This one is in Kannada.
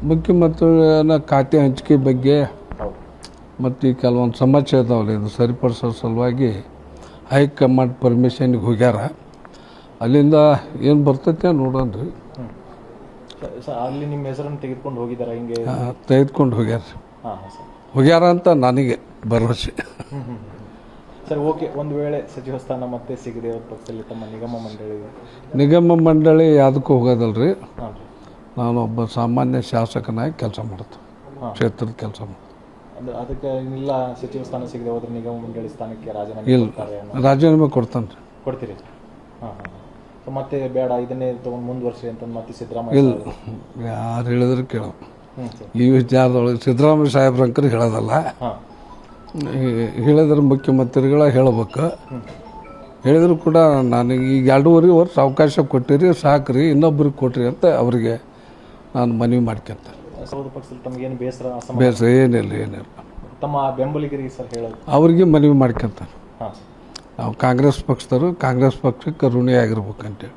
ಮುಖ್ಯಮಂತ್ರಿನ ಖಾತೆ ಹಂಚಿಕೆ ಬಗ್ಗೆ ಹೌದು. ಮತ್ತು ಈ ಕೆಲವೊಂದು ಸಮಸ್ಯೆ ಇದಾವಲ್ಲ ಇದು ಸರಿಪಡಿಸೋ ಸಲುವಾಗಿ ಹೈಕಮಾಂಡ್ ಪರ್ಮಿಷನ್ಗೆ ಹೋಗ್ಯಾರ. ಅಲ್ಲಿಂದ ಏನು ಬರ್ತೈತೆ ನೋಡೋಣ್ರಿ. ಅಲ್ಲಿ ನಿಮ್ಮ ಹೆಸರನ್ನು ತೆಗೆದುಕೊಂಡು ಹೋಗಿದ್ದಾರೆ ಹಿಂಗೆ? ತೆಗೆದುಕೊಂಡು ಹೋಗ್ಯಾರ. ಹಾಂ ಸರ್. ಹೋಗ್ಯಾರ ಅಂತ ನನಗೆ ಭರವಸೆ. ಸರ್ ಓಕೆ, ಒಂದು ವೇಳೆ ಸಚಿವ ಸ್ಥಾನ ಮತ್ತೆ ಸಿಗದೆ ಪಕ್ಷದಲ್ಲಿ ತಮ್ಮ ನಿಗಮ ಮಂಡಳಿ ಯಾವುದಕ್ಕೂ ಹೋಗೋದಲ್ರಿ. ಹಾಂ. ನಾನು ಒಬ್ಬ ಸಾಮಾನ್ಯ ಶಾಸಕನಾಗಿ ಕೆಲಸ ಮಾಡ್ತೀನಿ, ಕ್ಷೇತ್ರದ ಕೆಲಸ ಮಾಡ್ತೀನಿ. ಅಂದರೆ ಅದಕ್ಕೆ ಇಲ್ಲ ಸಚಿವ ಸ್ಥಾನ ಸಿಗದೆ ಹೋದ್ರೆ ನಿಗಮ ಮಂಡಳಿ ಸ್ಥಾನಕ್ಕೆ ರಾಜೀನಾಮೆ ಇಲ್ಲ, ರಾಜೀನಾಮೆ ಕೊಡ್ತಾನೆ ರೀ. ಕೊಡ್ತೀರಿ? ಹಾಂ ಹಾಂ. ಸೊ ಮತ್ತೆ ಬೇಡ ಇದನ್ನೇ ತೊಗೊಂಡು ಮುಂದುವರ್ಸಿ ಅಂತ ಮತ್ತೆ ಸಿದ್ದರಾಮಯ್ಯ? ಇಲ್ಲ, ಯಾರು ಹೇಳಿದ್ರು ಕೇಳೋ. ಈ ವಿಚಾರದೊಳಗೆ ಸಿದ್ದರಾಮಯ್ಯ ಸಾಹೇಬ್ರಂಕರು ಹೇಳೋದಲ್ಲ. ಹೇಳಿದ್ರೆ ಮುಖ್ಯಮಂತ್ರಿಗಳ ಹೇಳಬೇಕು. ಹೇಳಿದ್ರು ಕೂಡ ನನಗೆ ಈಗ 2.5 ವರ್ಷ ಅವಕಾಶ ಕೊಟ್ಟಿರಿ, ಸಾಕ್ರಿ, ಇನ್ನೊಬ್ರಿಗೆ ಕೊಟ್ರಿ ಅಂತ ಅವರಿಗೆ ನಾನು ಮನವಿ ಮಾಡ್ಕೊಂತ. ಪಕ್ಷದಲ್ಲಿ ತಮಗೇನು ಬೇಸರ ಏನಿಲ್ಲ. ತಮ್ಮ ಬೆಂಬಲಿಗರಿಗೆ ಸರ್ ಹೇಳೋದು ಅವ್ರಿಗೆ ಮನವಿ ಮಾಡ್ಕೊಂತಾರೆ. ಹಾಂ. ನಾವು ಕಾಂಗ್ರೆಸ್ ಪಕ್ಷದವರು ಕಾಂಗ್ರೆಸ್ ಪಕ್ಷಕ್ಕೆ ಋಣಿ ಆಗಿರ್ಬೇಕಂತೇಳಿ.